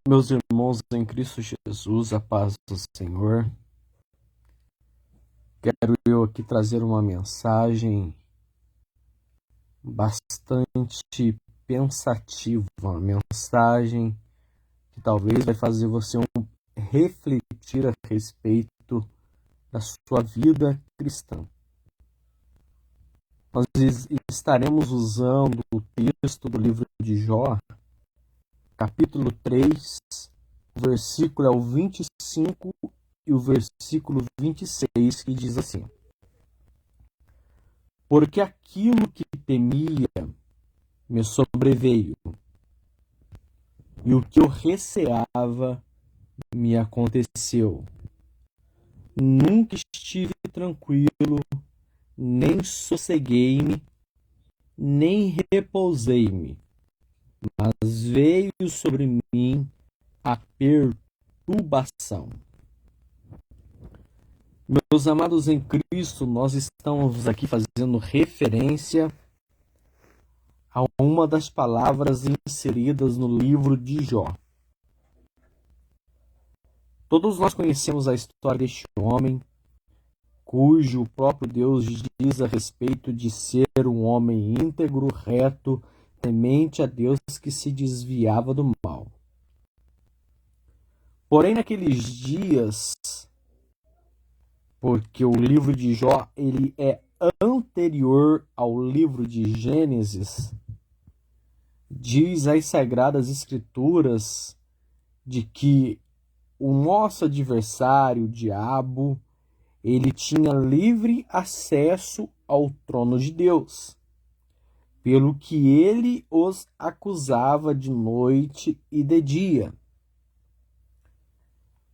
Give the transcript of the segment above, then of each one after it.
Meus irmãos em Cristo Jesus, a paz do Senhor. Quero eu aqui trazer uma mensagem bastante pensativa, uma mensagem que talvez vai fazer você refletir a respeito da sua vida cristã. Nós estaremos usando o texto do livro de Jó, capítulo 3, o versículo é o 25 e o versículo 26, que diz assim: Porque aquilo que temia me sobreveio, e o que eu receava me aconteceu. Nunca estive tranquilo, nem sosseguei-me, nem repousei-me, mas veio sobre mim a perturbação. Meus amados em Cristo, nós estamos aqui fazendo referência a uma das palavras inseridas no livro de Jó. Todos nós conhecemos a história deste homem, cujo próprio Deus diz a respeito de ser um homem íntegro, reto, temente a Deus, que se desviava do mal. Porém, naqueles dias, porque o livro de Jó ele é anterior ao livro de Gênesis, diz as Sagradas Escrituras de que o nosso adversário, o diabo, ele tinha livre acesso ao trono de Deus, pelo que ele os acusava de noite e de dia.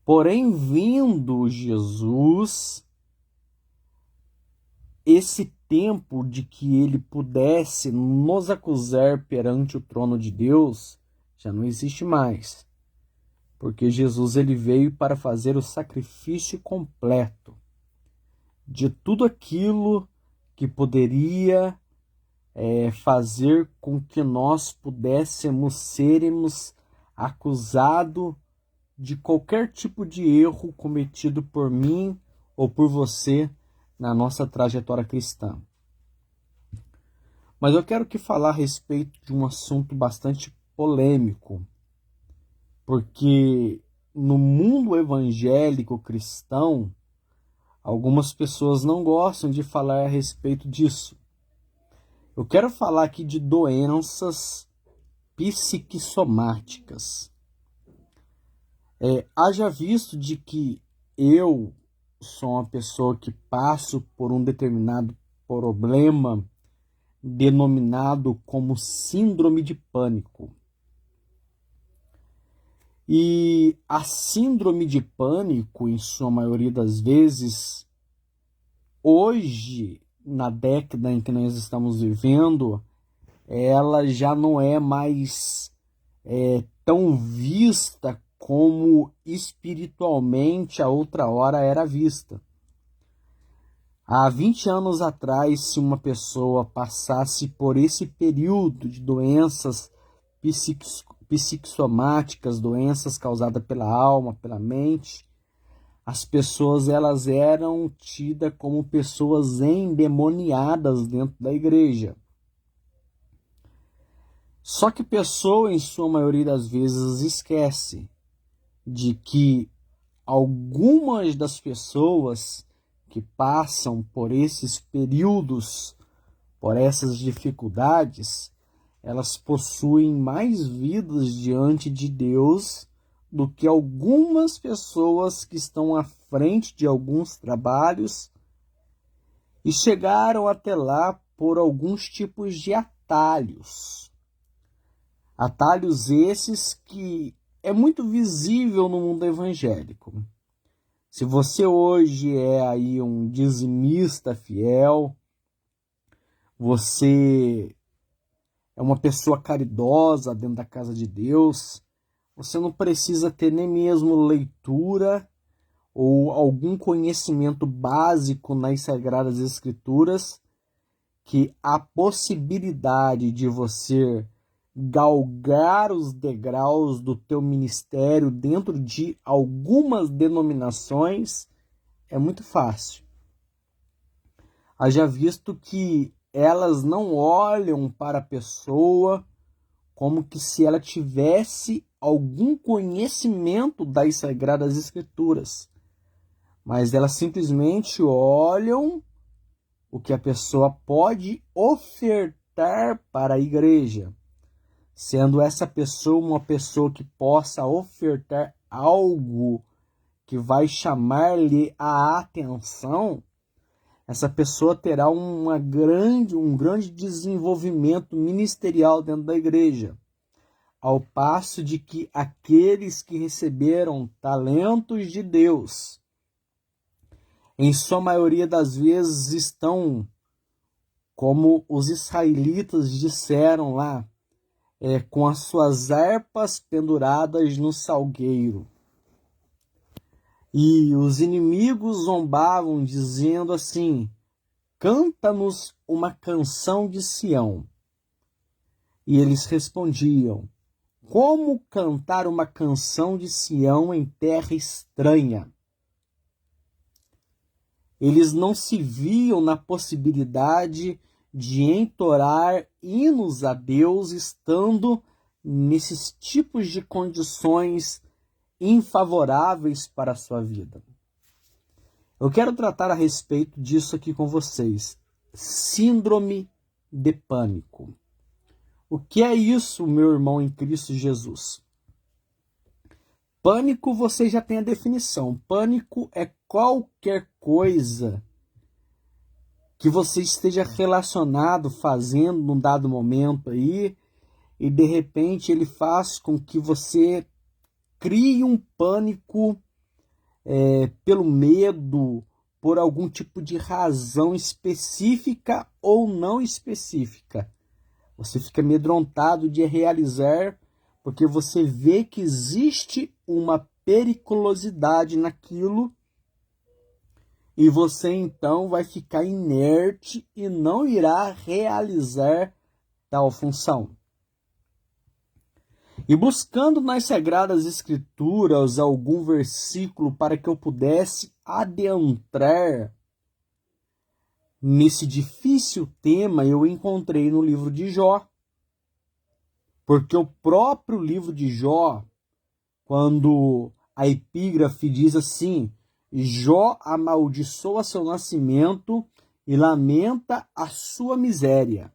Porém, vindo Jesus, esse tempo de que ele pudesse nos acusar perante o trono de Deus já não existe mais, porque Jesus ele veio para fazer o sacrifício completo de tudo aquilo que poderia fazer com que nós pudéssemos sermos acusados de qualquer tipo de erro cometido por mim ou por você na nossa trajetória cristã. Mas eu quero falar a respeito de um assunto bastante polêmico, porque no mundo evangélico cristão, algumas pessoas não gostam de falar a respeito disso. Eu quero falar aqui de doenças psicossomáticas. Haja visto de que eu sou uma pessoa que passo por um determinado problema denominado como síndrome de pânico. E a síndrome de pânico, em sua maioria das vezes, hoje, na década em que nós estamos vivendo, ela já não é mais tão vista como espiritualmente a outra hora era vista. Há 20 anos atrás, se uma pessoa passasse por esse período de doenças psicossomáticas, doenças causadas pela alma, pela mente, as pessoas elas eram tidas como pessoas endemoniadas dentro da igreja. Só que a pessoa, em sua maioria das vezes, esquece de que algumas das pessoas que passam por esses períodos, por essas dificuldades, elas possuem mais vidas diante de Deus do que algumas pessoas que estão à frente de alguns trabalhos e chegaram até lá por alguns tipos de atalhos. Atalhos esses que é muito visível no mundo evangélico. Se você hoje é aí um dizimista fiel, você é uma pessoa caridosa dentro da casa de Deus, você não precisa ter nem mesmo leitura ou algum conhecimento básico nas Sagradas Escrituras, que a possibilidade de você galgar os degraus do teu ministério dentro de algumas denominações é muito fácil. Haja visto que elas não olham para a pessoa como que se ela tivesse algum conhecimento das Sagradas Escrituras, mas elas simplesmente olham o que a pessoa pode ofertar para a igreja, sendo essa pessoa uma pessoa que possa ofertar algo que vai chamar-lhe a atenção. Essa pessoa terá um grande desenvolvimento ministerial dentro da igreja, ao passo de que aqueles que receberam talentos de Deus, em sua maioria das vezes estão, como os israelitas disseram lá, com as suas harpas penduradas no salgueiro. E os inimigos zombavam, dizendo assim: canta-nos uma canção de Sião. E eles respondiam: como cantar uma canção de Sião em terra estranha? Eles não se viam na possibilidade de entoar hinos a Deus estando nesses tipos de condições infavoráveis para a sua vida. Eu quero tratar a respeito disso aqui com vocês. Síndrome de pânico. O que é isso, meu irmão em Cristo Jesus? Pânico, você já tem a definição. Pânico é qualquer coisa que você esteja relacionado, fazendo num dado momento aí, e de repente ele faz com que você crie um pânico pelo medo, por algum tipo de razão específica ou não específica. Você fica amedrontado de realizar, porque você vê que existe uma periculosidade naquilo, e você então vai ficar inerte e não irá realizar tal função. E buscando nas Sagradas Escrituras algum versículo para que eu pudesse adentrar nesse difícil tema, eu encontrei no livro de Jó. Porque o próprio livro de Jó, quando a epígrafe diz assim: Jó amaldiçoa seu nascimento e lamenta a sua miséria.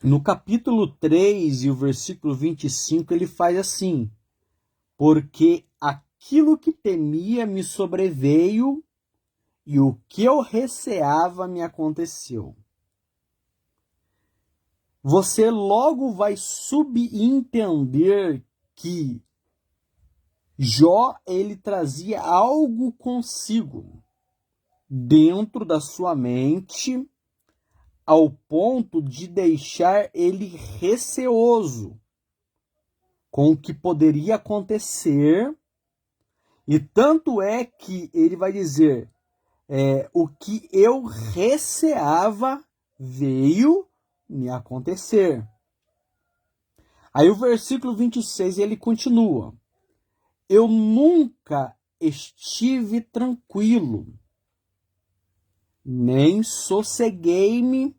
No capítulo 3 e o versículo 25, ele faz assim: porque aquilo que temia me sobreveio e o que eu receava me aconteceu. Você logo vai subentender que Jó, ele trazia algo consigo dentro da sua mente, ao ponto de deixar ele receoso com o que poderia acontecer. E tanto é que ele vai dizer: o que eu receava veio me acontecer. Aí o versículo 26 ele continua: eu nunca estive tranquilo, nem sosseguei-me,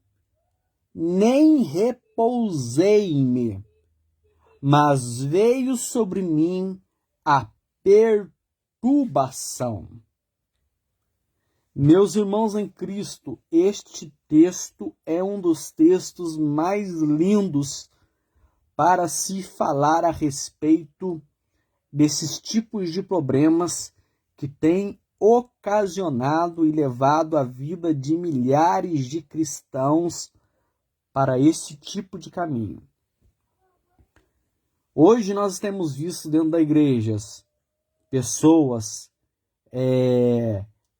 nem repousei-me, mas veio sobre mim a perturbação. Meus irmãos em Cristo, este texto é um dos textos mais lindos para se falar a respeito desses tipos de problemas que têm ocasionado e levado a vida de milhares de cristãos para esse tipo de caminho. Hoje nós temos visto dentro da igreja pessoas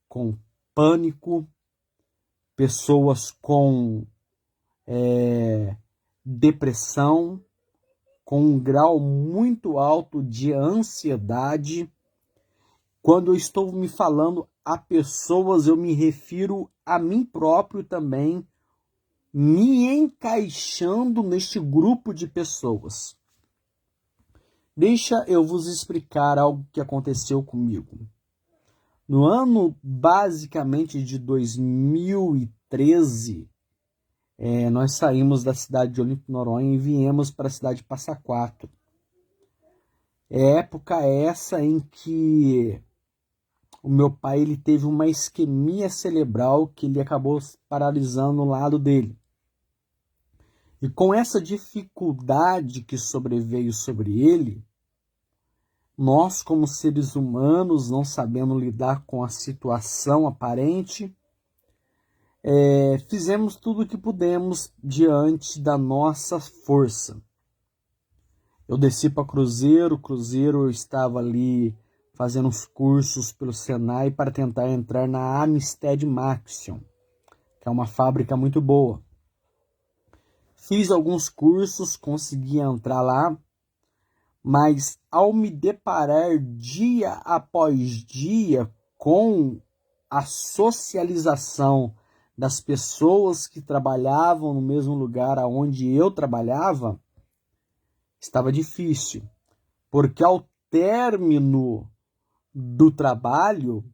com pânico, pessoas com depressão, com um grau muito alto de ansiedade. Quando eu estou me falando a pessoas, eu me refiro a mim próprio também, me encaixando neste grupo de pessoas. Deixa eu vos explicar algo que aconteceu comigo. No ano, basicamente, de 2013, nós saímos da cidade de Olímpio Noronha e viemos para a cidade de Passa Quatro. É época essa em que o meu pai ele teve uma isquemia cerebral que ele acabou paralisando o lado dele. E com essa dificuldade que sobreveio sobre ele, nós, como seres humanos, não sabendo lidar com a situação aparente, fizemos tudo o que pudemos diante da nossa força. Eu desci para Cruzeiro, eu estava ali fazendo uns cursos pelo Senai para tentar entrar na Amistad Maxion, que é uma fábrica muito boa. Fiz alguns cursos, consegui entrar lá, mas ao me deparar dia após dia com a socialização das pessoas que trabalhavam no mesmo lugar onde eu trabalhava, estava difícil, porque ao término do trabalho,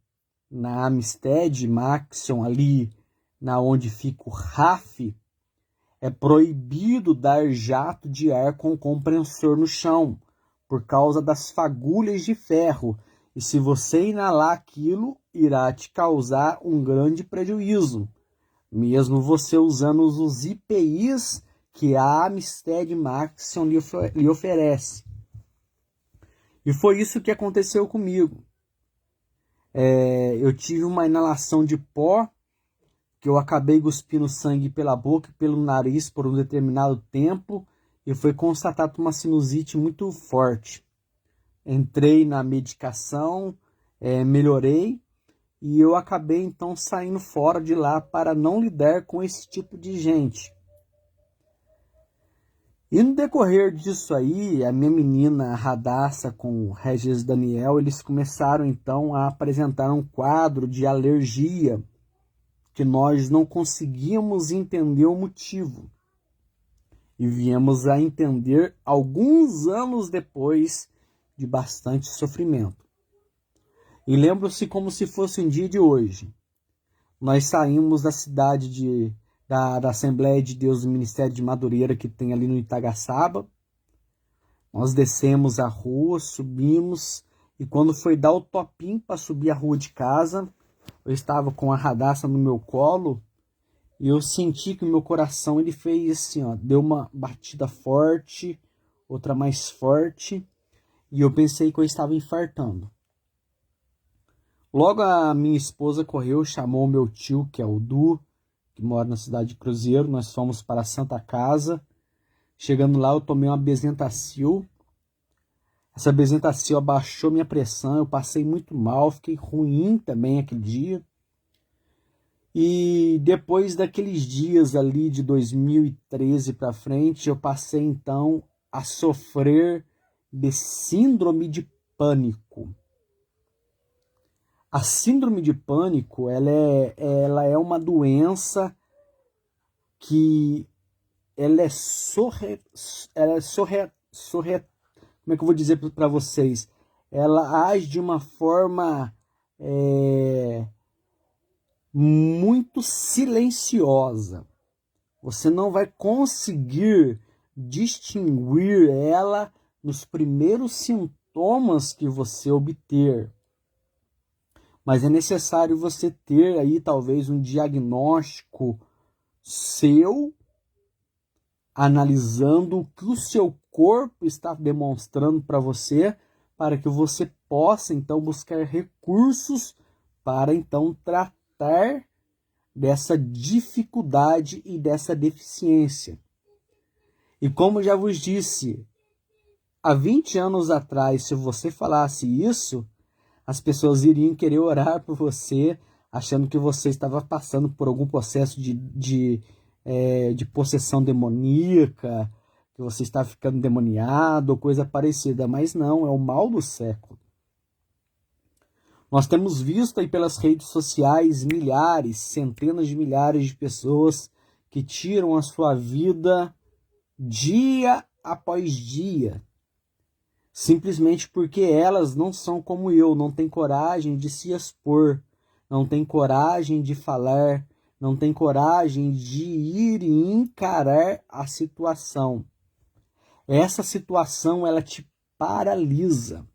na Amistad Maxion, ali na onde fica o RAF, é proibido dar jato de ar com compressor no chão, por causa das fagulhas de ferro, e se você inalar aquilo, irá te causar um grande prejuízo, mesmo você usando os EPIs que a Amistad Maxion lhe oferece. E foi isso que aconteceu comigo. Eu tive uma inalação de pó, que eu acabei cuspindo sangue pela boca e pelo nariz por um determinado tempo, e foi constatado uma sinusite muito forte. Entrei na medicação, melhorei, e eu acabei então saindo fora de lá para não lidar com esse tipo de gente. E no decorrer disso aí, a minha menina Radassa com o Regis Daniel, eles começaram então a apresentar um quadro de alergia que nós não conseguíamos entender o motivo. E viemos a entender alguns anos depois de bastante sofrimento. E lembro-se como se fosse um dia de hoje. Nós saímos da cidade da Assembleia de Deus do Ministério de Madureira, que tem ali no Itagaçaba. Nós descemos a rua, subimos, e quando foi dar o topinho para subir a rua de casa, eu estava com a Radassa no meu colo, e eu senti que o meu coração ele fez assim, ó, deu uma batida forte, outra mais forte, e eu pensei que eu estava infartando. Logo a minha esposa correu, chamou o meu tio, que é o Du, que mora na cidade de Cruzeiro. Nós fomos para a Santa Casa. Chegando lá, eu tomei uma Besentacil. Essa Besentacil abaixou minha pressão, eu passei muito mal, fiquei ruim também aquele dia. E depois daqueles dias ali de 2013 para frente, eu passei então a sofrer de síndrome de pânico. A síndrome de pânico, ela é uma doença que ela é como é que eu vou dizer para vocês? Ela age de uma forma muito silenciosa. Você não vai conseguir distinguir ela nos primeiros sintomas que você obter. Mas é necessário você ter aí talvez um diagnóstico seu, analisando o que o seu corpo está demonstrando para você, para que você possa então buscar recursos para então tratar dessa dificuldade e dessa deficiência. E como já vos disse, há 20 anos atrás, se você falasse isso, as pessoas iriam querer orar por você, achando que você estava passando por algum processo de possessão demoníaca, que você está ficando demoniado ou coisa parecida. Mas não, é o mal do século. Nós temos visto aí pelas redes sociais milhares, centenas de milhares de pessoas que tiram a sua vida dia após dia, simplesmente porque elas não são como eu, não têm coragem de se expor, não têm coragem de falar, não têm coragem de ir e encarar a situação. Essa situação, ela te paralisa.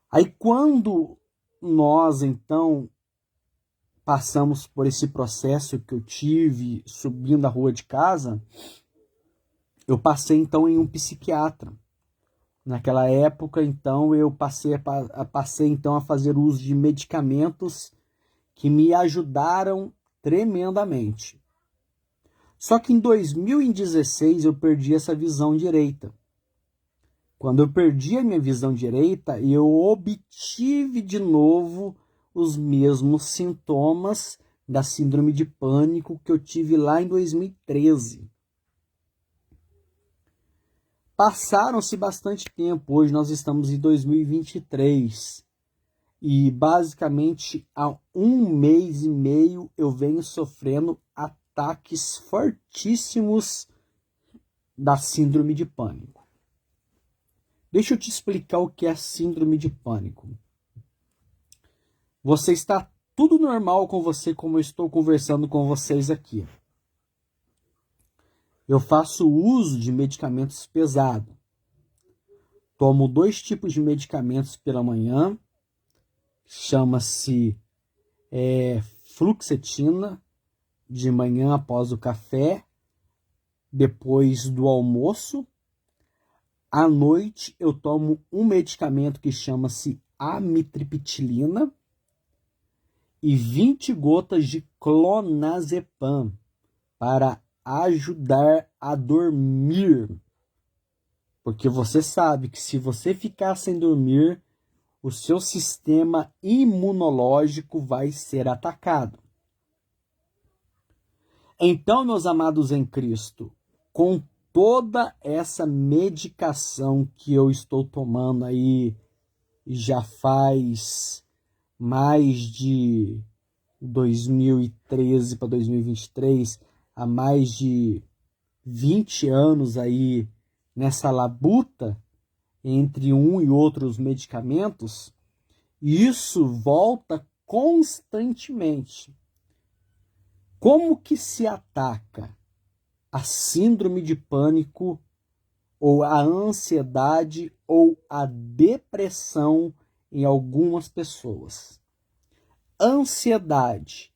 Aí quando nós, então, passamos por esse processo que eu tive subindo a rua de casa, eu passei, então, em um psiquiatra. Naquela época, então, eu passei então, a fazer uso de medicamentos que me ajudaram tremendamente. Só que em 2016 eu perdi essa visão direita. Quando eu perdi a minha visão direita, eu obtive de novo os mesmos sintomas da síndrome de pânico que eu tive lá em 2013. Passaram-se bastante tempo, hoje nós estamos em 2023 e basicamente há 1 mês e meio eu venho sofrendo ataques fortíssimos da síndrome de pânico. Deixa eu te explicar o que é a síndrome de pânico. Você está tudo normal com você, como eu estou conversando com vocês aqui. Eu faço uso de medicamentos pesados. Tomo 2 tipos de medicamentos pela manhã. Chama-se fluoxetina, de manhã após o café, depois do almoço. À noite eu tomo um medicamento que chama-se amitriptilina e 20 gotas de clonazepam para ajudar a dormir. Porque você sabe que se você ficar sem dormir, o seu sistema imunológico vai ser atacado. Então, meus amados em Cristo, com toda essa medicação que eu estou tomando aí já faz mais de 2013 para 2023, há mais de 20 anos aí nessa labuta entre um e outros medicamentos, isso volta constantemente. Como que se ataca a síndrome de pânico ou a ansiedade ou a depressão em algumas pessoas? Ansiedade,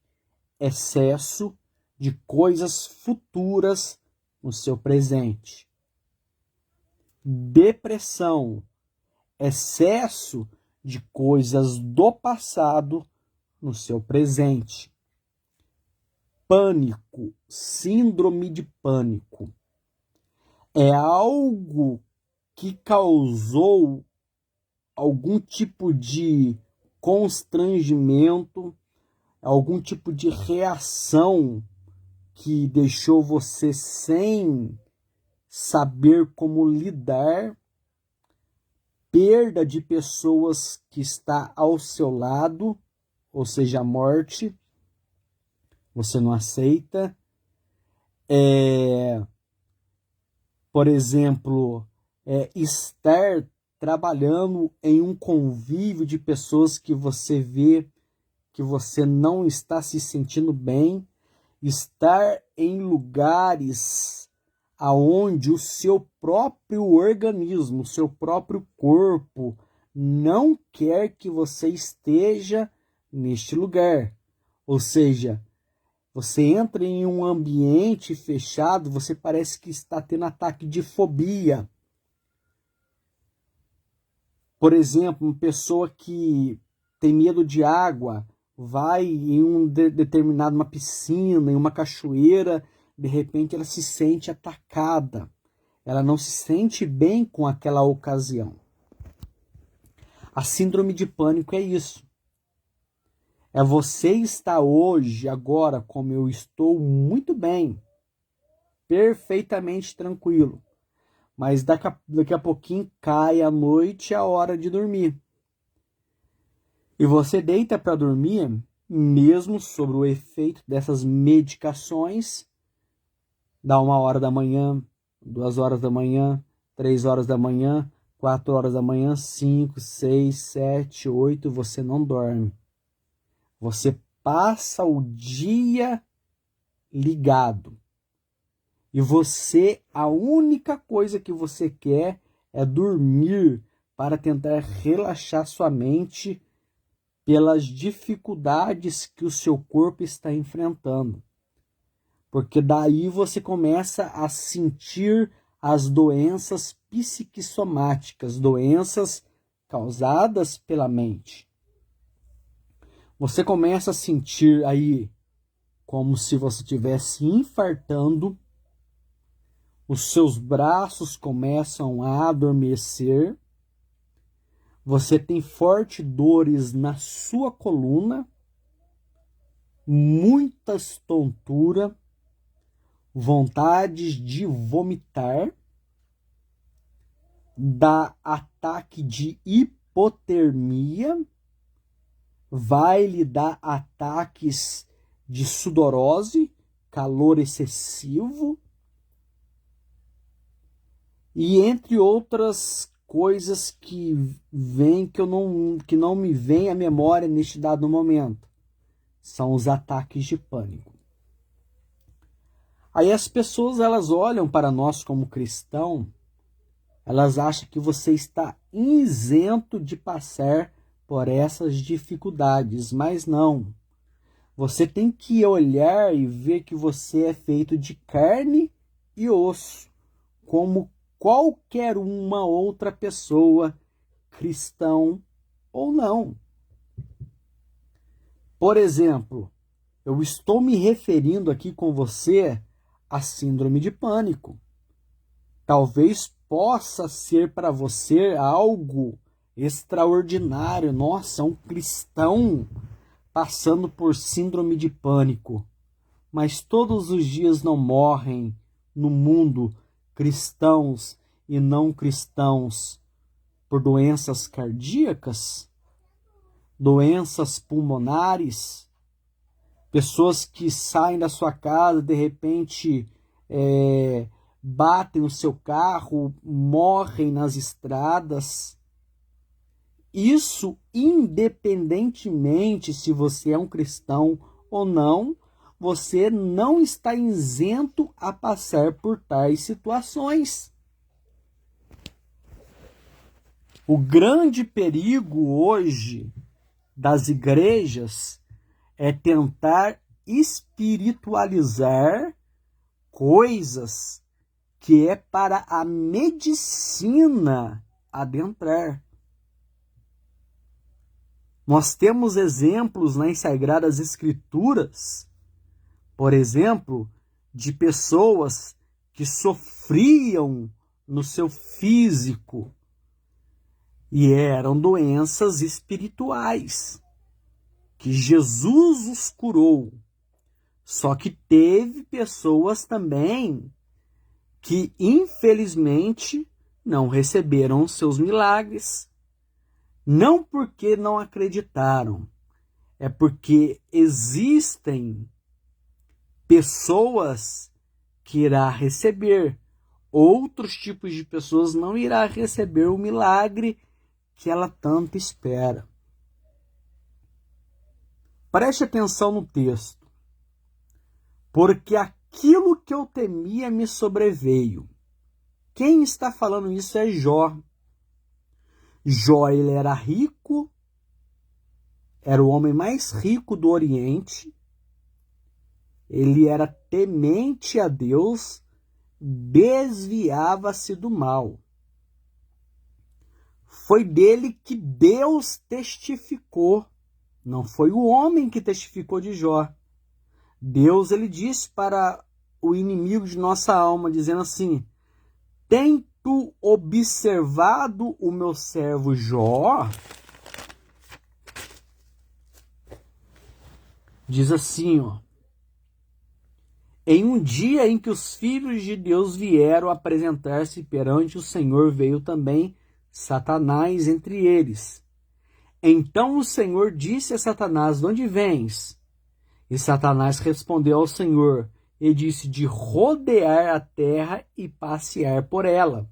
excesso de coisas futuras no seu presente. Depressão, excesso de coisas do passado no seu presente. Pânico, síndrome de pânico, é algo que causou algum tipo de constrangimento, algum tipo de reação que deixou você sem saber como lidar, perda de pessoas que está ao seu lado, ou seja, a morte, você não aceita. Por exemplo, estar trabalhando em um convívio de pessoas que você vê que você não está se sentindo bem, estar em lugares aonde o seu próprio organismo, o seu próprio corpo não quer que você esteja neste lugar. Ou seja, você entra em um ambiente fechado, você parece que está tendo ataque de fobia. Por exemplo, uma pessoa que tem medo de água, vai em uma piscina, em uma cachoeira, de repente ela se sente atacada. Ela não se sente bem com aquela ocasião. A síndrome de pânico é isso. É você estar hoje, agora, como eu estou, muito bem, perfeitamente tranquilo. Mas daqui a pouquinho cai a noite, é a hora de dormir. E você deita para dormir mesmo sobre o efeito dessas medicações, dá 1h da manhã, 2h da manhã, 3h da manhã, 4h da manhã, 5, 6, 7, 8, você não dorme. Você passa o dia ligado. E você, a única coisa que você quer é dormir para tentar relaxar sua mente pelas dificuldades que o seu corpo está enfrentando. Porque daí você começa a sentir as doenças psiquissomáticas, doenças causadas pela mente. Você começa a sentir aí como se você estivesse infartando, os seus braços começam a adormecer, você tem fortes dores na sua coluna, muitas tonturas, vontades de vomitar, dá ataque de hipotermia, vai lhe dar ataques de sudorose, calor excessivo, e entre outras coisas que não me vem à memória neste dado momento, são os ataques de pânico. Aí as pessoas, elas olham para nós como cristão, elas acham que você está isento de passar por essas dificuldades, mas não. Você tem que olhar e ver que você é feito de carne e osso, como qualquer uma outra pessoa, cristão ou não. Por exemplo, eu estou me referindo aqui com você à síndrome de pânico. Talvez possa ser para você algo extraordinário. Nossa, um cristão passando por síndrome de pânico. Mas todos os dias não morrem no mundo cristãos e não cristãos por doenças cardíacas, doenças pulmonares, pessoas que saem da sua casa, de repente batem o seu carro, morrem nas estradas. Isso independentemente se você é um cristão ou não, você não está isento a passar por tais situações. O grande perigo hoje das igrejas é tentar espiritualizar coisas que é para a medicina adentrar. Nós temos exemplos nas Sagradas Escrituras, por exemplo, de pessoas que sofriam no seu físico e eram doenças espirituais, que Jesus os curou. Só que teve pessoas também que, infelizmente, não receberam os seus milagres. Não porque não acreditaram, é porque existem pessoas que irá receber, outros tipos de pessoas não irá receber o milagre que ela tanto espera. Preste atenção no texto. Porque aquilo que eu temia me sobreveio. Quem está falando isso é Jó. Jó, ele era rico, era o homem mais rico do Oriente, ele era temente a Deus, desviava-se do mal. Foi dele que Deus testificou, não foi o homem que testificou de Jó. Deus, ele disse para o inimigo de nossa alma, dizendo assim: tem tu observado o meu servo Jó? Diz assim, ó: em um dia em que os filhos de Deus vieram apresentar-se perante o Senhor, veio também Satanás entre eles. Então o Senhor disse a Satanás: de onde vens? E Satanás respondeu ao Senhor e disse: de rodear a terra e passear por ela.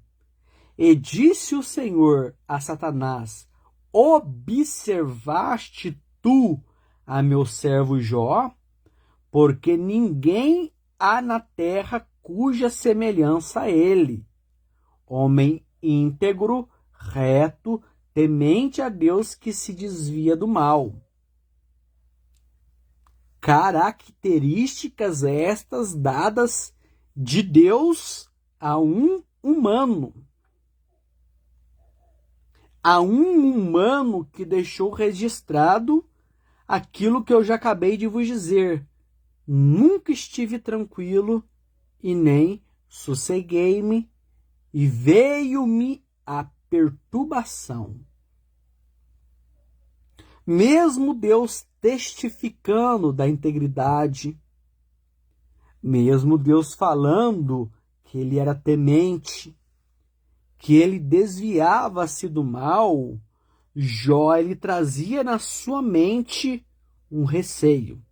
E disse o Senhor a Satanás: observaste tu a meu servo Jó? Porque ninguém há na terra cuja semelhança a ele, homem íntegro, reto, temente a Deus, que se desvia do mal. Características estas dadas de Deus a um humano. A um humano que deixou registrado aquilo que eu já acabei de vos dizer. Nunca estive tranquilo e nem sosseguei-me, e veio-me a perturbação. Mesmo Deus testificando da integridade, mesmo Deus falando que ele era temente, que ele desviava-se do mal, Jó ele trazia na sua mente um receio.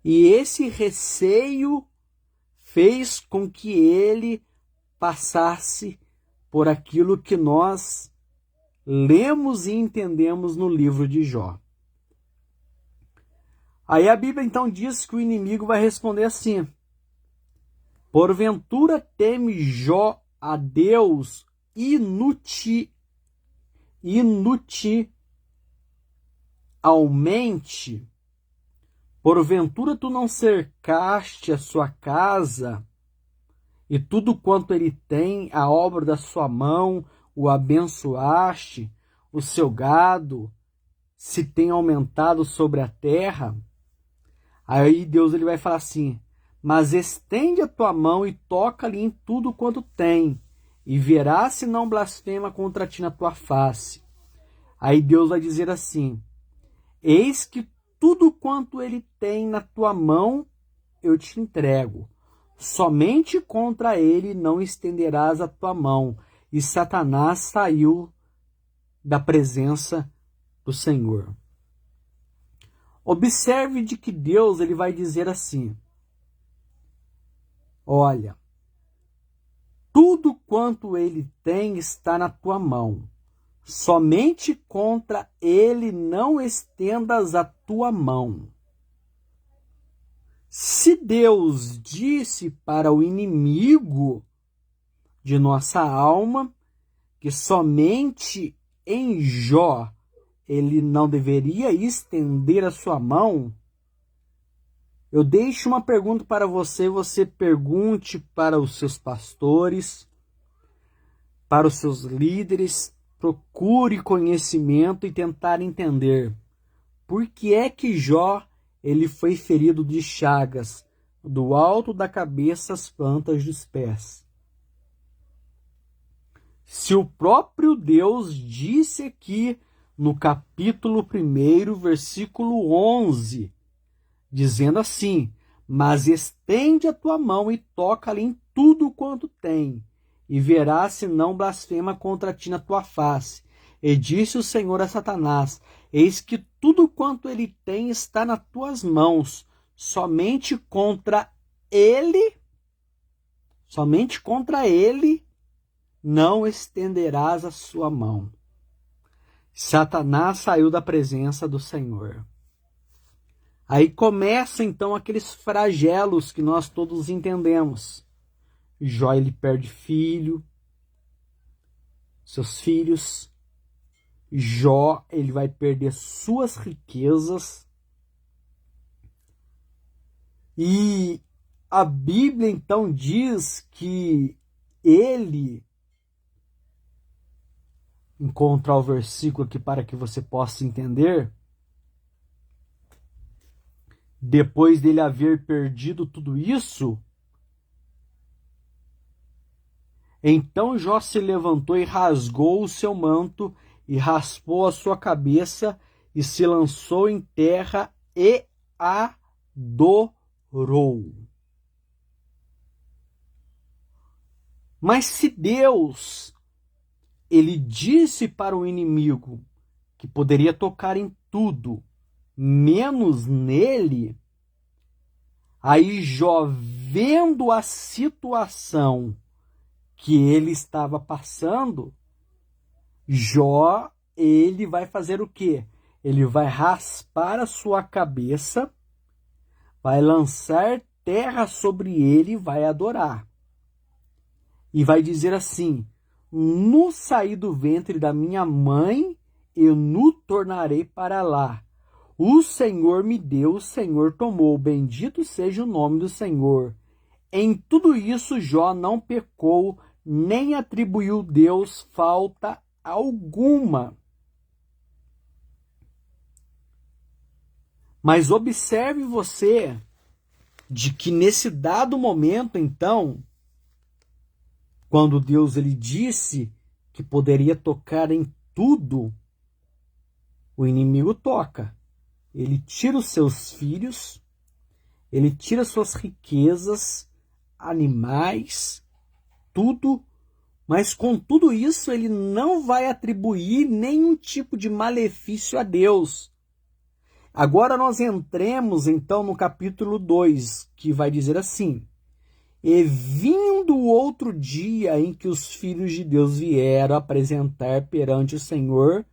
E esse receio fez com que ele passasse por aquilo que nós lemos e entendemos no livro de Jó. Aí a Bíblia então diz que o inimigo vai responder assim: porventura teme Jó a Deus inutilmente? Porventura tu não cercaste a sua casa e tudo quanto ele tem, a obra da sua mão, o abençoaste, o seu gado se tem aumentado sobre a terra? Aí Deus ele vai falar assim: mas estende a tua mão e toca-lhe em tudo quanto tem, e verás se não blasfema contra ti na tua face. Aí Deus vai dizer assim: eis que tudo quanto ele tem na tua mão eu te entrego. Somente contra ele não estenderás a tua mão. E Satanás saiu da presença do Senhor. Observe de que Deus ele vai dizer assim: olha, tudo quanto ele tem está na tua mão. Somente contra ele não estendas a tua mão. Se Deus disse para o inimigo de nossa alma que somente em Jó ele não deveria estender a sua mão, eu deixo uma pergunta para você, você pergunte para os seus pastores, para os seus líderes, procure conhecimento e tentar entender por que é que Jó ele foi ferido de chagas, do alto da cabeça às plantas dos pés. Se o próprio Deus disse aqui no capítulo 1, versículo 11, dizendo assim: mas estende a tua mão e toca-lhe em tudo quanto tem, e verás se não blasfema contra ti na tua face. E disse o Senhor a Satanás: eis que tudo quanto ele tem está nas tuas mãos, somente contra ele não estenderás a sua mão. Satanás saiu da presença do Senhor. Aí começa então aqueles flagelos que nós todos entendemos. Jó ele perde seus filhos. Jó ele vai perder suas riquezas. E a Bíblia então diz que ele, encontrar o versículo aqui para que você possa entender, depois dele haver perdido tudo isso, então Jó se levantou e rasgou o seu manto e raspou a sua cabeça e se lançou em terra e adorou. Mas se Deus ele disse para o inimigo que poderia tocar em tudo, menos nele, aí Jó, vendo a situação que ele estava passando, Jó, ele vai fazer o quê? Ele vai raspar a sua cabeça, vai lançar terra sobre ele e vai adorar. E vai dizer assim: no saí do ventre da minha mãe, eu no tornarei para lá. O Senhor me deu, o Senhor tomou. Bendito seja o nome do Senhor. Em tudo isso, Jó não pecou, nem atribuiu a Deus falta alguma. Mas observe você de que nesse dado momento, então, quando Deus ele disse que poderia tocar em tudo, o inimigo toca. Ele tira os seus filhos, ele tira suas riquezas, animais, tudo, mas com tudo isso ele não vai atribuir nenhum tipo de malefício a Deus. Agora nós entremos então no capítulo 2, que vai dizer assim: e vindo o outro dia em que os filhos de Deus vieram apresentar perante o Senhor,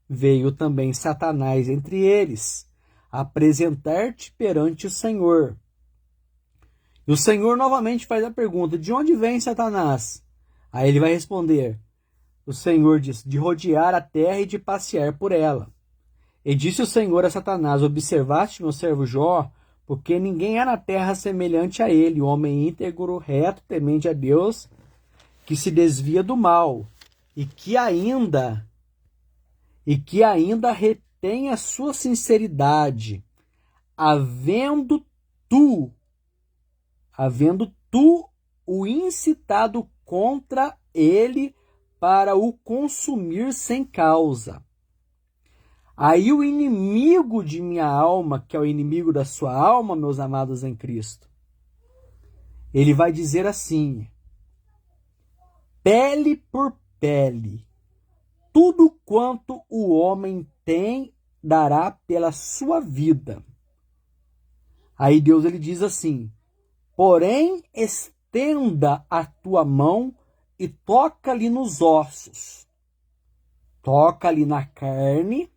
veio também Satanás entre eles, apresentar-te perante o Senhor. E o Senhor novamente faz a pergunta: de onde vem Satanás? Aí ele vai responder: o Senhor diz, de rodear a terra e de passear por ela. E disse o Senhor a Satanás: observaste meu servo Jó, porque ninguém há na terra semelhante a ele, homem íntegro, reto, temente a Deus, que se desvia do mal, e que ainda retém a sua sinceridade, havendo tu o incitado contra ele para o consumir sem causa. Aí o inimigo de minha alma, que é o inimigo da sua alma, meus amados em Cristo, ele vai dizer assim: pele por pele, tudo quanto o homem tem dará pela sua vida. Aí Deus ele diz assim: porém estenda a tua mão e toca-lhe nos ossos, toca-lhe na carne,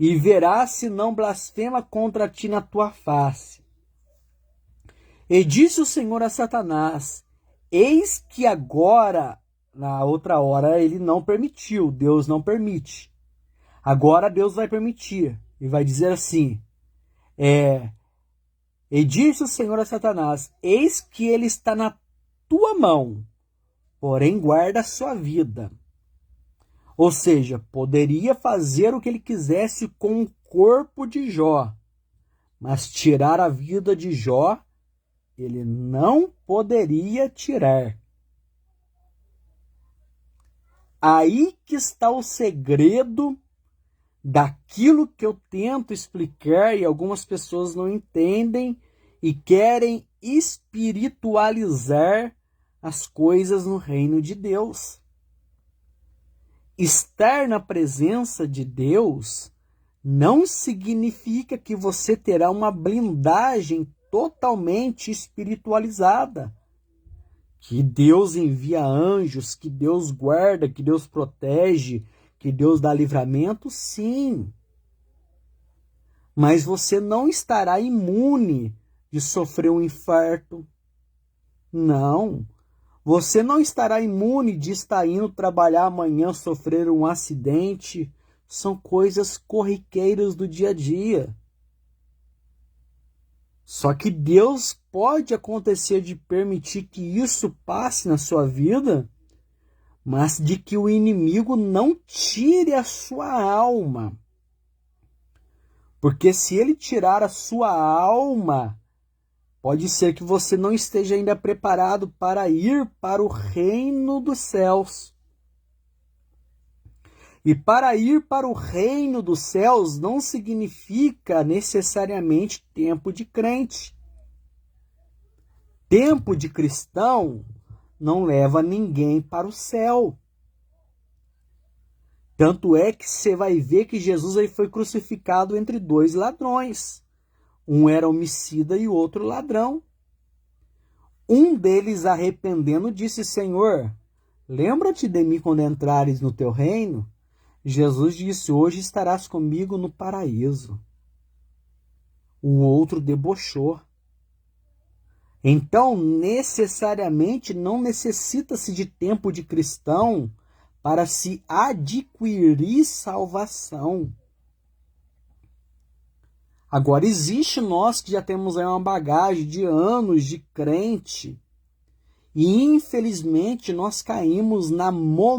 e verás se não blasfema contra ti na tua face. E disse o Senhor a Satanás: eis que agora, na outra hora ele não permitiu, Deus não permite. Agora Deus vai permitir, e vai dizer assim, e disse o Senhor a Satanás: eis que ele está na tua mão, porém guarda a sua vida. Ou seja, poderia fazer o que ele quisesse com o corpo de Jó, mas tirar a vida de Jó, ele não poderia tirar. Aí que está o segredo daquilo que eu tento explicar e algumas pessoas não entendem e querem espiritualizar as coisas no reino de Deus. Estar na presença de Deus não significa que você terá uma blindagem totalmente espiritualizada. Que Deus envia anjos, que Deus guarda, que Deus protege, que Deus dá livramento, sim. Mas você não estará imune de sofrer um infarto. Não. Você não estará imune de estar indo trabalhar amanhã, sofrer um acidente. São coisas corriqueiras do dia a dia. Só que Deus pode acontecer de permitir que isso passe na sua vida, mas de que o inimigo não tire a sua alma. Porque se ele tirar a sua alma, pode ser que você não esteja ainda preparado para ir para o reino dos céus. E para ir para o reino dos céus não significa necessariamente tempo de crente. Tempo de cristão não leva ninguém para o céu. Tanto é que você vai ver que Jesus aí foi crucificado entre dois ladrões. Um era homicida e o outro ladrão. Um deles, arrependendo, disse: Senhor, lembra-te de mim quando entrares no teu reino? Jesus disse: hoje estarás comigo no paraíso. O outro debochou. Então, necessariamente, não necessita-se de tempo de cristão para se adquirir salvação. Agora, existe nós que já temos aí uma bagagem de anos de crente e, infelizmente, nós caímos na monotonia.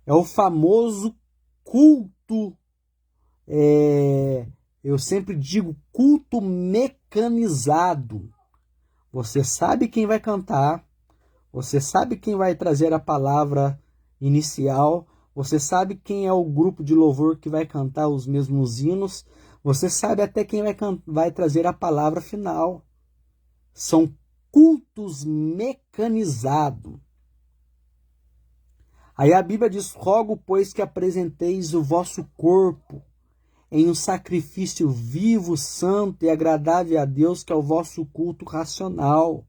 É o famoso culto, eu sempre digo culto mecanizado. Você sabe quem vai cantar, você sabe quem vai trazer a palavra inicial, você sabe quem é o grupo de louvor que vai cantar os mesmos hinos, você sabe até quem vai trazer a palavra final. São cultos mecanizados. Aí a Bíblia diz: rogo, pois, que apresenteis o vosso corpo em um sacrifício vivo, santo e agradável a Deus, que é o vosso culto racional.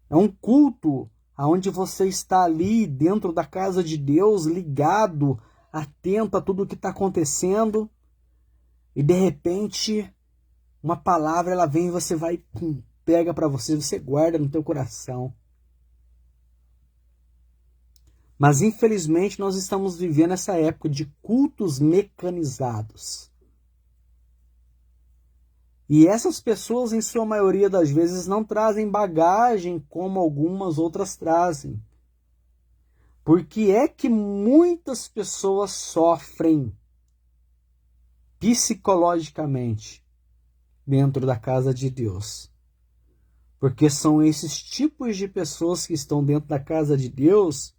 É um culto onde você está ali dentro da casa de Deus, ligado, atento a tudo o que está acontecendo, e de repente uma palavra ela vem e você vai, pega para você, você guarda no teu coração. Mas infelizmente nós estamos vivendo essa época de cultos mecanizados. E essas pessoas, em sua maioria das vezes, não trazem bagagem como algumas outras trazem. Por que é que muitas pessoas sofrem psicologicamente dentro da casa de Deus? Porque são esses tipos de pessoas que estão dentro da casa de Deus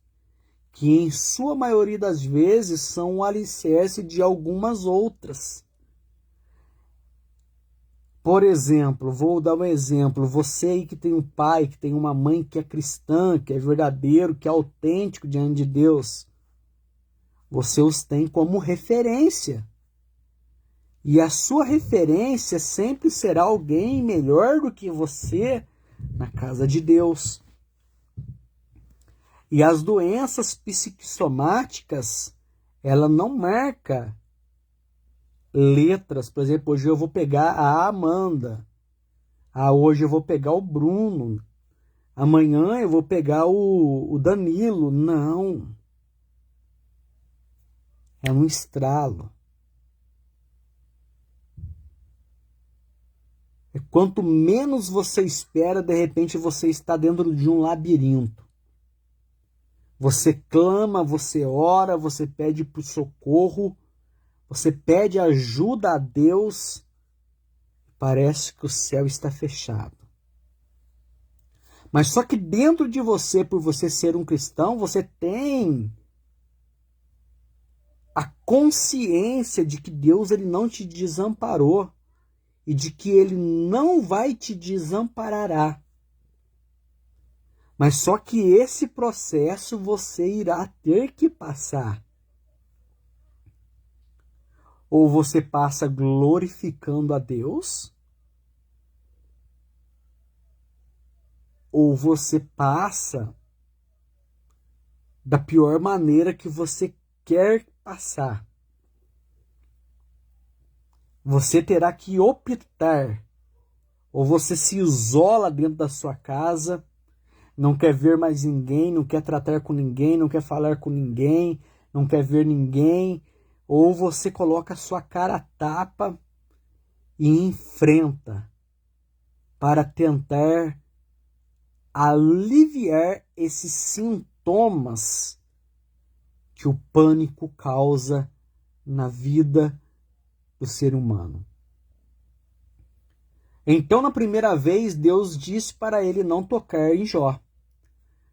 que, em sua maioria das vezes, são o alicerce de algumas outras. Por exemplo, vou dar um exemplo. Você aí que tem um pai, que tem uma mãe que é cristã, que é verdadeiro, que é autêntico diante de Deus, você os tem como referência. E a sua referência sempre será alguém melhor do que você na casa de Deus. E as doenças psicossomáticas, ela não marca letras. Por exemplo, hoje eu vou pegar a Amanda. Hoje eu vou pegar o Bruno. Amanhã eu vou pegar o Danilo. Não. É um estralo. Quanto menos você espera, de repente você está dentro de um labirinto. Você clama, você ora, você pede por socorro, você pede ajuda a Deus. Parece que o céu está fechado. Mas só que dentro de você, por você ser um cristão, você tem a consciência de que Deus ele não te desamparou e de que ele não vai te desamparará. Mas só que esse processo você irá ter que passar. Ou você passa glorificando a Deus, ou você passa da pior maneira que você quer passar. Você terá que optar. Ou você se isola dentro da sua casa, não quer ver mais ninguém, não quer tratar com ninguém, não quer falar com ninguém, não quer ver ninguém, ou você coloca a sua cara a tapa e enfrenta para tentar aliviar esses sintomas que o pânico causa na vida do ser humano. Então, na primeira vez, Deus disse para ele não tocar em Jó.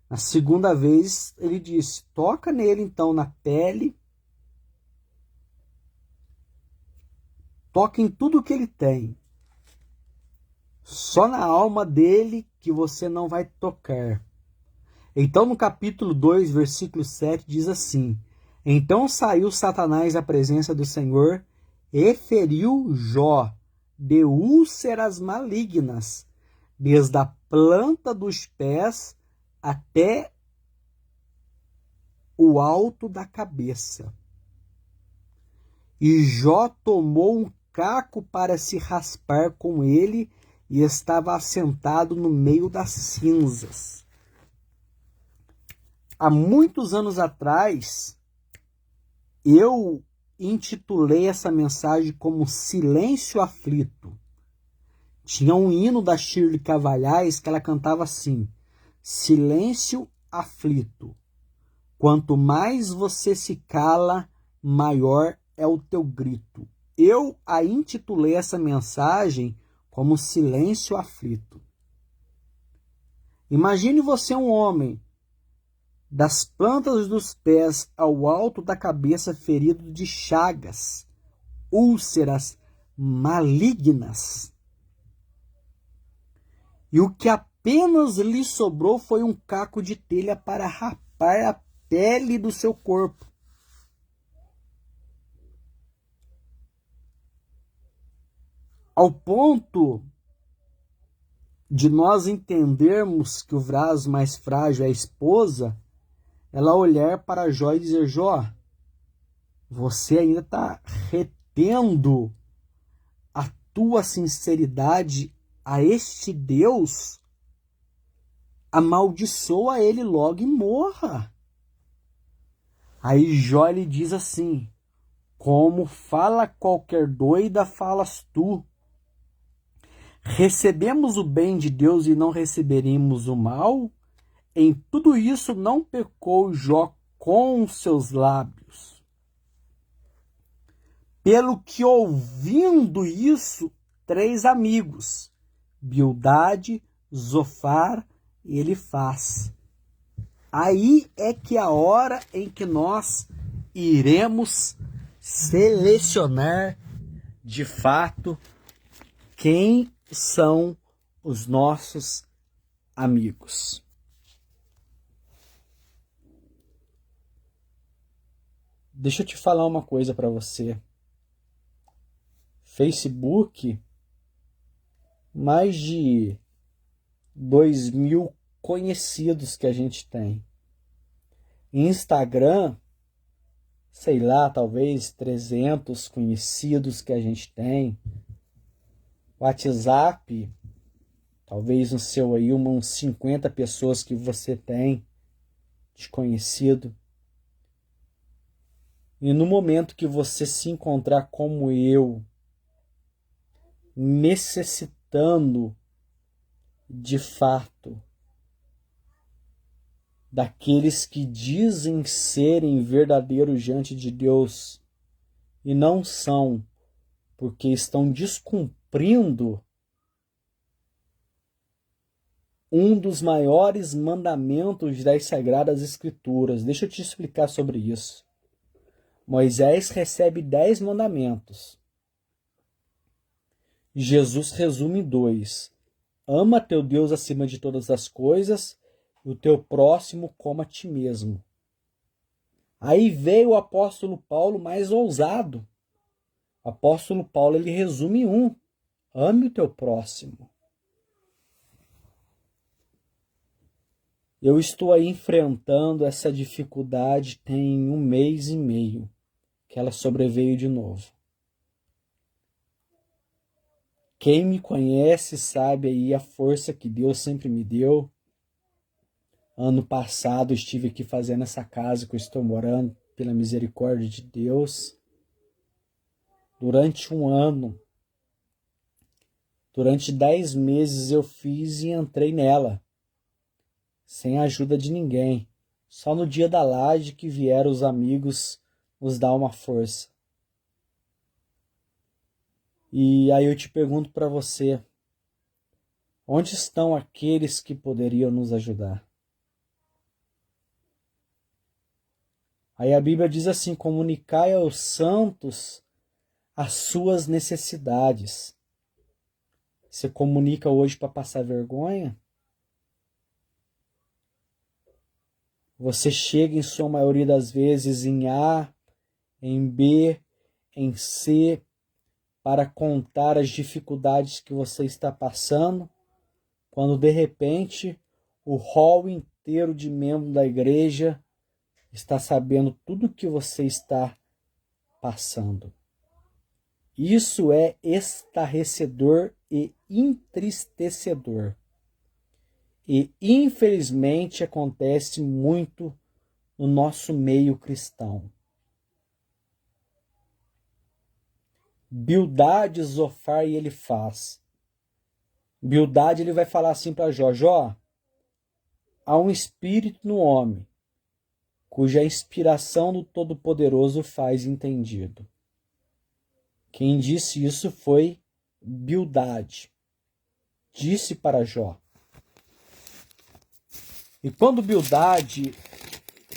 Na segunda vez, ele disse: toca nele então na pele, toca em tudo que ele tem. Só na alma dele que você não vai tocar. Então, no capítulo 2, versículo 7, diz assim: Então saiu Satanás à presença do Senhor e feriu Jó de úlceras malignas, desde a planta dos pés até o alto da cabeça. E Jó tomou um caco para se raspar com ele e estava assentado no meio das cinzas. Há muitos anos atrás, eu intitulei essa mensagem como Silêncio Aflito. Tinha um hino da Shirley Cavalhais que ela cantava assim: Silêncio aflito. Quanto mais você se cala, maior é o teu grito. Eu a intitulei essa mensagem como Silêncio Aflito. Imagine você um homem, das plantas dos pés ao alto da cabeça, ferido de chagas, úlceras malignas. E o que apenas lhe sobrou foi um caco de telha para rapar a pele do seu corpo. Ao ponto de nós entendermos que o vaso mais frágil é a esposa, ela olhar para Jó e dizer: Jó, você ainda está retendo a tua sinceridade a este Deus? Amaldiçoa ele logo e morra. Aí Jó lhe diz assim: como fala qualquer doida, falas tu. Recebemos o bem de Deus e não receberemos o mal? Em tudo isso não pecou Jó com seus lábios. Pelo que, ouvindo isso, 3 amigos, Bildade, Zofar e Elifaz. Aí é que é a hora em que nós iremos selecionar de fato quem são os nossos amigos. Deixa eu te falar uma coisa para você. Facebook, mais de 2.000 conhecidos que a gente tem. Instagram, sei lá, talvez 300 conhecidos que a gente tem. WhatsApp, talvez no seu aí umas 50 pessoas que você tem de conhecido. E no momento que você se encontrar como eu, necessitando de fato daqueles que dizem serem verdadeiros diante de Deus e não são, porque estão descumprindo um dos maiores mandamentos das Sagradas Escrituras. Deixa eu te explicar sobre isso. Moisés recebe 10 mandamentos. Jesus resume em 2. Ama teu Deus acima de todas as coisas e o teu próximo como a ti mesmo. Aí veio o apóstolo Paulo mais ousado. O apóstolo Paulo ele resume em 1. Ame o teu próximo. Eu estou aí enfrentando essa dificuldade tem 1 mês e meio, que ela sobreveio de novo. Quem me conhece sabe aí a força que Deus sempre me deu. Ano passado estive aqui fazendo essa casa que eu estou morando, pela misericórdia de Deus. Durante 1 ano, durante 10 meses eu fiz e entrei nela, sem a ajuda de ninguém. Só no dia da laje que vieram os amigos nos dar uma força. E aí eu te pergunto para você, onde estão aqueles que poderiam nos ajudar? Aí a Bíblia diz assim: comunicai aos santos as suas necessidades. Você comunica hoje para passar vergonha? Você chega em sua maioria das vezes em A, em B, em C, para contar as dificuldades que você está passando, quando de repente o hall inteiro de membros da igreja está sabendo tudo que você está passando. Isso é estarrecedor e entristecedor. E infelizmente acontece muito no nosso meio cristão. Bildade, Zofar e Elifaz. Bildade, ele vai falar assim para Jó: Jó, há um espírito no homem, cuja inspiração do Todo-Poderoso faz entendido. Quem disse isso foi Bildade. Disse para Jó. E quando Bildade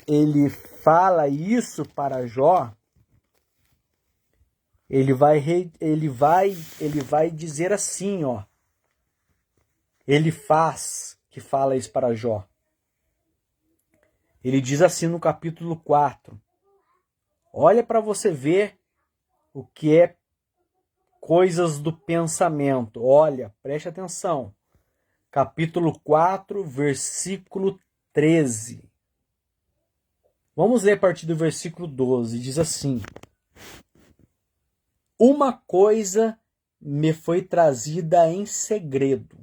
ele fala isso para Jó, ele vai dizer assim, ó. Ele faz que fala isso para Jó. Ele diz assim no capítulo 4. Olha para você ver o que é coisas do pensamento. Olha, preste atenção. Capítulo 4, versículo 13. Vamos ler a partir do versículo 12. Diz assim: Uma coisa me foi trazida em segredo,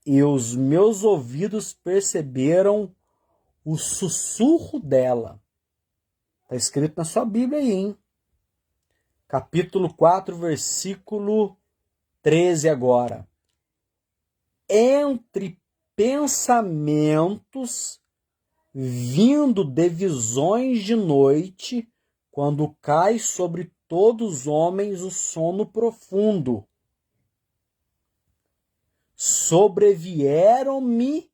e os meus ouvidos perceberam o sussurro dela. Está escrito na sua Bíblia aí, hein? Capítulo 4, versículo 13 agora. Entre pensamentos, vindo de visões de noite, quando cai sobre todos os homens o sono profundo, sobrevieram-me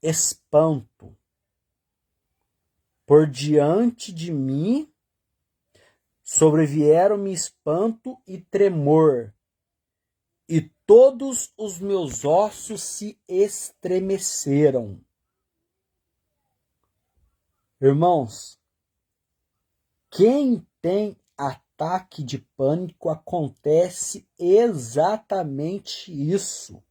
espanto. Por diante de mim sobrevieram-me espanto e tremor, e todos os meus ossos se estremeceram. Irmãos, quem tem ataque de pânico, acontece exatamente isso.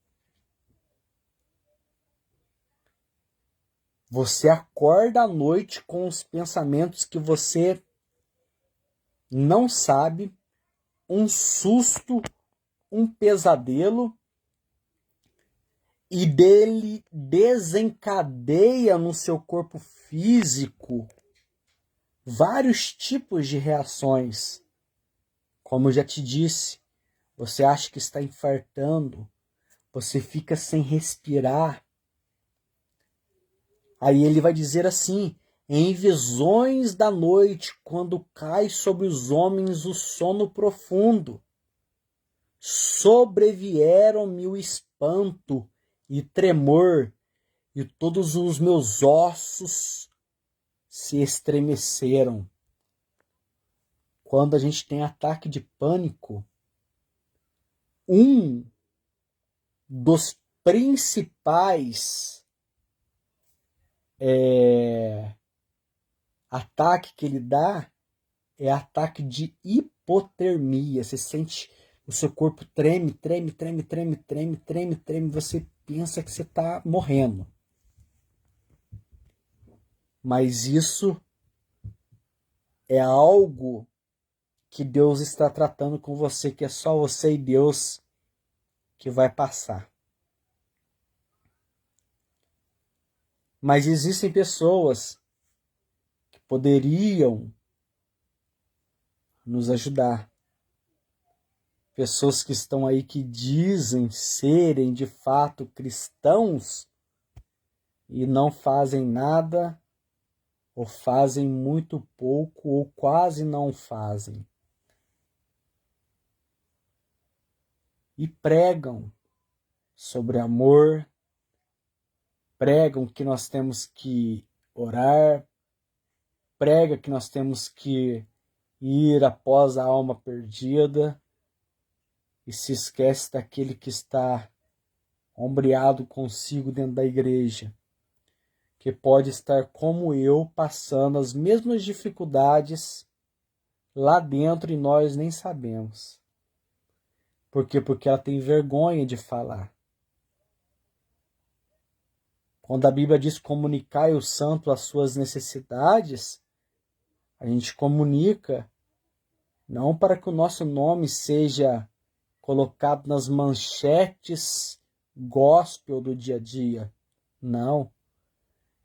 Você acorda à noite com os pensamentos que você não sabe, um susto, um pesadelo, e dele desencadeia no seu corpo físico vários tipos de reações. Como eu já te disse, você acha que está infartando, você fica sem respirar. Aí ele vai dizer assim: em visões da noite, quando cai sobre os homens o sono profundo, sobrevieram-me o espanto e tremor, e todos os meus ossos se estremeceram. Quando a gente tem ataque de pânico, um dos principais ataque que ele dá é ataque de hipotermia. Você sente o seu corpo treme, treme, treme, treme, treme, treme, treme. Você pensa que você está morrendo. Mas isso é algo que Deus está tratando com você, que é só você e Deus que vai passar. Mas existem pessoas que poderiam nos ajudar. Pessoas que estão aí que dizem serem de fato cristãos e não fazem nada, ou fazem muito pouco, ou quase não fazem. E pregam sobre amor, pregam que nós temos que orar, prega que nós temos que ir após a alma perdida, e se esquece daquele que está ombreado consigo dentro da igreja, que pode estar como eu, passando as mesmas dificuldades lá dentro e nós nem sabemos. Por quê? Porque ela tem vergonha de falar. Quando a Bíblia diz comunicar o santo as suas necessidades, a gente comunica não para que o nosso nome seja colocado nas manchetes gospel do dia a dia. Não.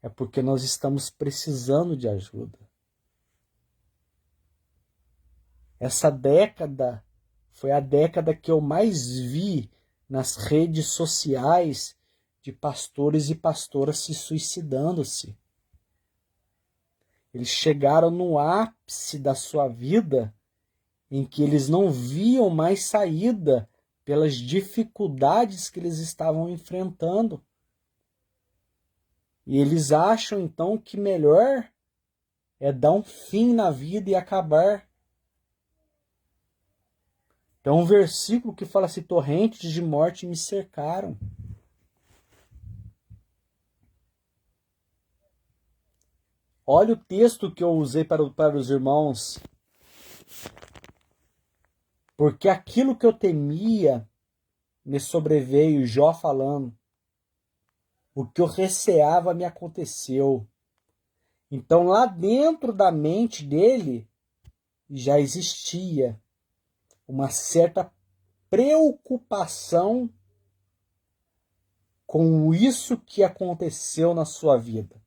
É porque nós estamos precisando de ajuda. Essa década foi a década que eu mais vi nas redes sociais de pastores e pastoras se suicidando-se. Eles chegaram no ápice da sua vida em que eles não viam mais saída pelas dificuldades que eles estavam enfrentando. E eles acham então que melhor é dar um fim na vida e acabar. Então, um versículo que fala assim: torrentes de morte me cercaram. Olha o texto que eu usei para os irmãos. Porque aquilo que eu temia me sobreveio, Jó falando. O que eu receava me aconteceu. Então, lá dentro da mente dele, já existia uma certa preocupação com isso que aconteceu na sua vida.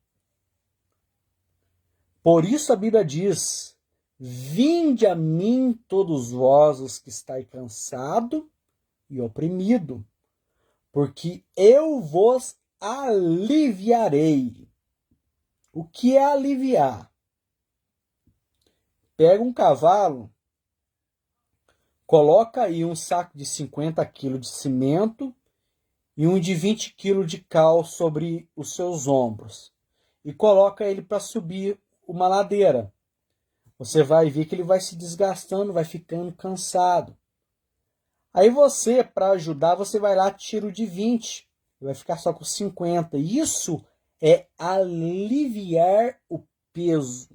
Por isso a Bíblia diz: vinde a mim todos vós os que estáis cansado e oprimido, porque eu vos aliviarei. O que é aliviar? Pega um cavalo, coloca aí um saco de 50 quilos de cimento e um de 20 quilos de cal sobre os seus ombros e coloca ele para subir uma ladeira. Você vai ver que ele vai se desgastando, vai ficando cansado. Aí você, para ajudar, você vai lá, tira o de 20. Vai ficar só com 50. Isso é aliviar o peso.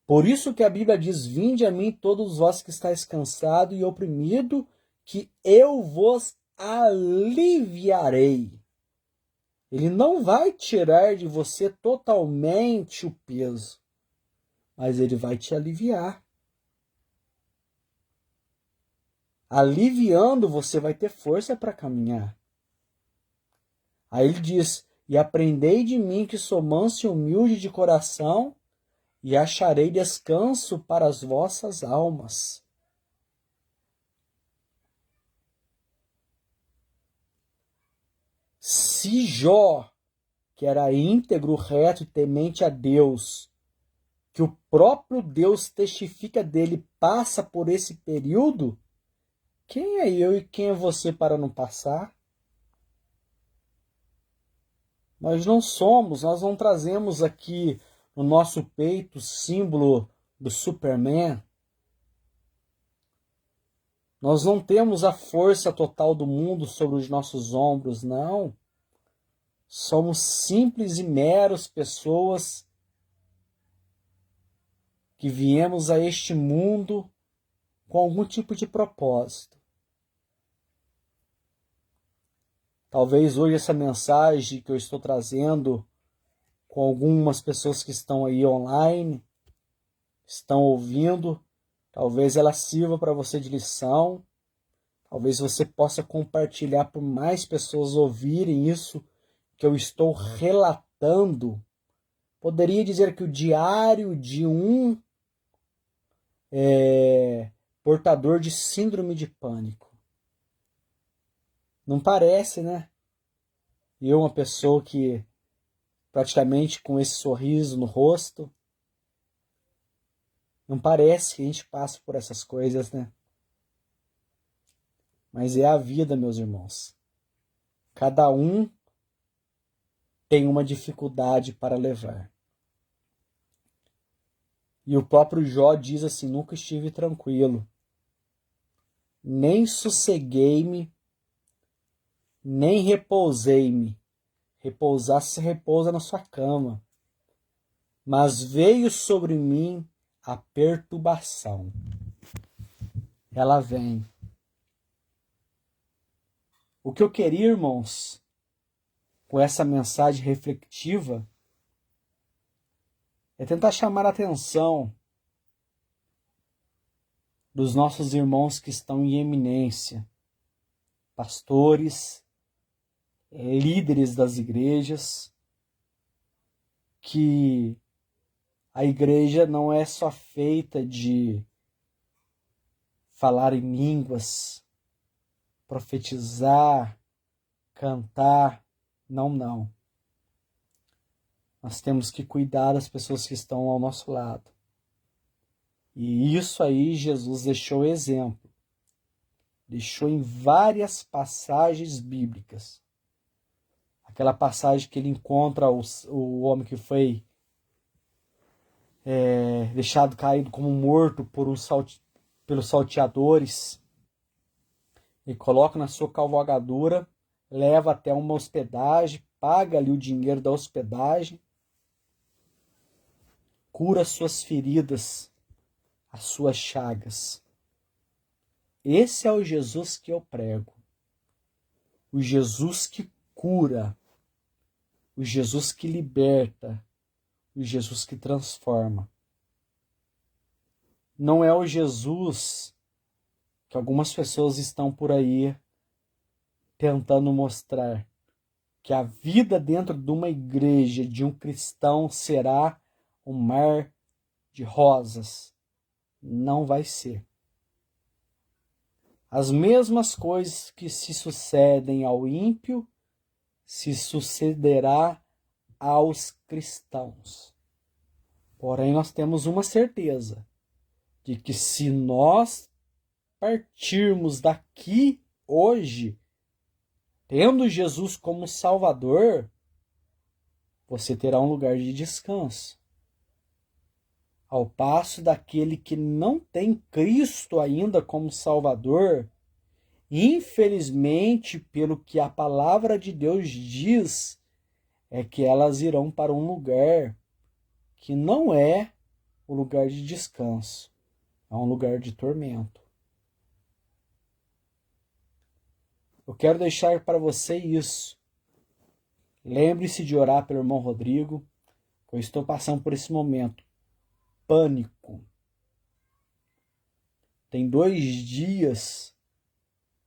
Por isso que a Bíblia diz: vinde a mim todos vós que estáis cansados e oprimidos, que eu vos aliviarei. Ele não vai tirar de você totalmente o peso, mas ele vai te aliviar. Aliviando, você vai ter força para caminhar. Aí ele diz: e aprendei de mim que sou manso e humilde de coração, e acharei descanso para as vossas almas. Se Jó, que era íntegro, reto e temente a Deus, que o próprio Deus testifica dele, passa por esse período, quem é eu e quem é você para não passar? Nós não trazemos aqui no nosso peito o símbolo do Superman. Nós não temos a força total do mundo sobre os nossos ombros, não. Somos simples e meros pessoas que viemos a este mundo com algum tipo de propósito. Talvez hoje essa mensagem que eu estou trazendo com algumas pessoas que estão aí online, estão ouvindo, talvez ela sirva para você de lição, talvez você possa compartilhar para mais pessoas ouvirem isso que eu estou relatando. Poderia dizer que o diário de um portador de síndrome de pânico. Não parece, né? Eu, uma pessoa que praticamente com esse sorriso no rosto, não parece que a gente passa por essas coisas, né? Mas é a vida, meus irmãos. Cada um tem uma dificuldade para levar. E o próprio Jó diz assim: nunca estive tranquilo, nem sosseguei-me, nem repousei-me, Repousar, se repousa na sua cama. Mas veio sobre mim a perturbação. Ela vem. O que eu queria, irmãos, com essa mensagem reflexiva, é tentar chamar a atenção dos nossos irmãos que estão em eminência, pastores, líderes das igrejas, que a igreja não é só feita de falar em línguas, profetizar, cantar. Não. Nós temos que cuidar das pessoas que estão ao nosso lado. E isso aí Jesus deixou exemplo. Deixou em várias passagens bíblicas. Aquela passagem que ele encontra o homem que foi deixado caído como morto pelos salteadores, e coloca na sua cavalgadura, leva até uma hospedagem, paga ali o dinheiro da hospedagem, cura as suas feridas, as suas chagas. Esse é o Jesus que eu prego. O Jesus que cura, o Jesus que liberta, o Jesus que transforma. Não é o Jesus que algumas pessoas estão por aí tentando mostrar, que a vida dentro de uma igreja, de um cristão, será um mar de rosas. Não vai ser. As mesmas coisas que se sucedem ao ímpio, se sucederá aos cristãos. Porém, nós temos uma certeza, de que se nós partirmos daqui hoje, tendo Jesus como Salvador, você terá um lugar de descanso. Ao passo daquele que não tem Cristo ainda como Salvador, infelizmente, pelo que a palavra de Deus diz, é que elas irão para um lugar que não é o lugar de descanso, é um lugar de tormento. Eu quero deixar para você isso. Lembre-se de orar pelo irmão Rodrigo. Eu estou passando por esse momento. Pânico. Tem 2 dias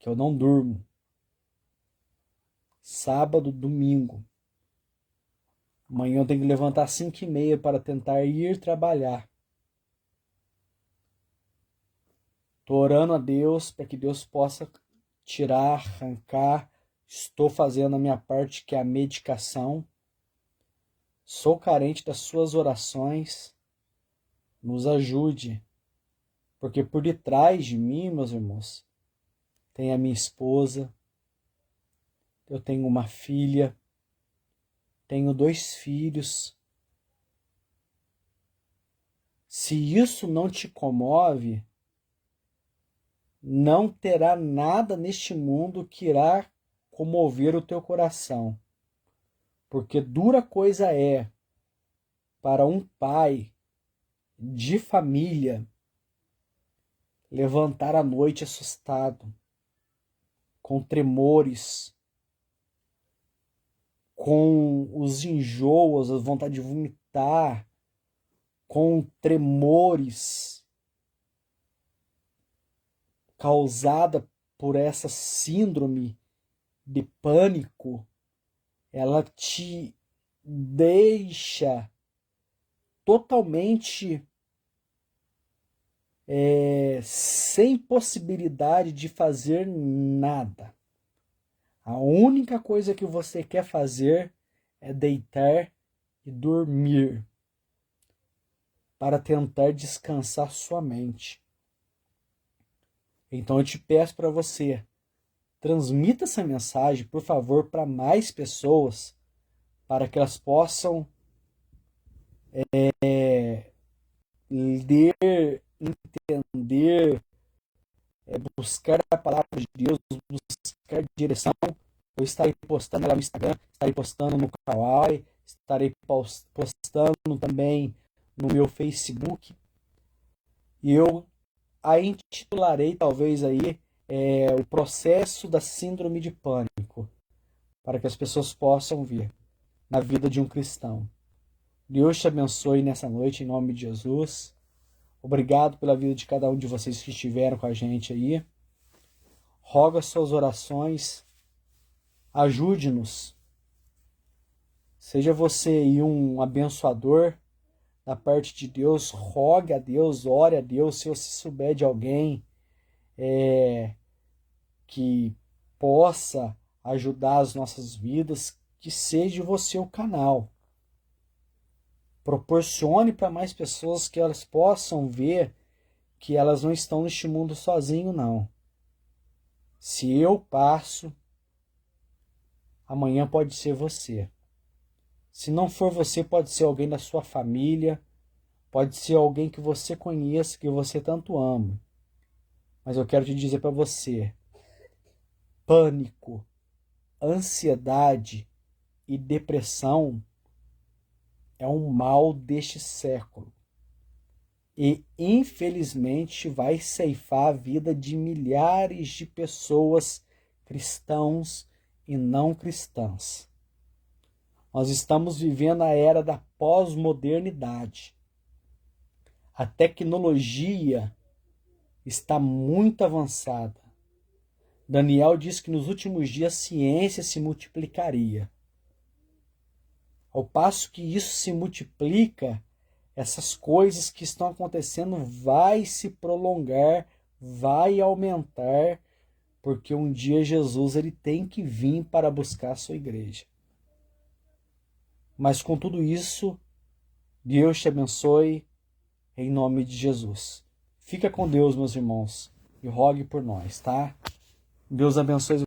que eu não durmo. Sábado, domingo. Amanhã eu tenho que levantar às 5h30 para tentar ir trabalhar. Estou orando a Deus para que Deus possa tirar, arrancar. Estou fazendo a minha parte, que é a medicação. Sou carente das suas orações. Nos ajude. Porque por detrás de mim, meus irmãos, tem a minha esposa. Eu tenho uma filha. Tenho 2 filhos. Se isso não te comove, não terá nada neste mundo que irá comover o teu coração. Porque dura coisa é para um pai de família levantar à noite assustado, com tremores, com os enjoos, a vontade de vomitar, com tremores causada por essa síndrome de pânico. Ela te deixa totalmente sem possibilidade de fazer nada. A única coisa que você quer fazer é deitar e dormir, para tentar descansar sua mente. Então eu te peço para você, transmita essa mensagem, por favor, para mais pessoas, para que elas possam ler, entender, buscar a palavra de Deus, buscar direção, Eu estarei postando ela no Instagram, estarei postando no Kawaii, estarei postando também no meu Facebook. E eu a intitularei talvez aí o processo da síndrome de pânico, para que as pessoas possam ver na vida de um cristão. Deus te abençoe nessa noite, em nome de Jesus. Obrigado pela vida de cada um de vocês que estiveram com a gente aí. Rogo as suas orações. Ajude-nos. Seja você aí um abençoador da parte de Deus. Rogue a Deus, ore a Deus. Se você souber de alguém que possa ajudar as nossas vidas, que seja você o canal. Proporcione para mais pessoas que elas possam ver que elas não estão neste mundo sozinho, não. Se eu passo, amanhã pode ser você. Se não for você, pode ser alguém da sua família, pode ser alguém que você conheça, que você tanto ama. Mas eu quero te dizer para você, pânico, ansiedade e depressão é um mal deste século. E, infelizmente, vai ceifar a vida de milhares de pessoas, cristãos e não cristãs. Nós estamos vivendo a era da pós-modernidade. A tecnologia está muito avançada. Daniel diz que nos últimos dias a ciência se multiplicaria. Ao passo que isso se multiplica, essas coisas que estão acontecendo vai se prolongar, vai aumentar, porque um dia Jesus ele tem que vir para buscar a sua igreja. Mas com tudo isso, Deus te abençoe em nome de Jesus. Fica com Deus, meus irmãos, e rogue por nós, tá? Deus abençoe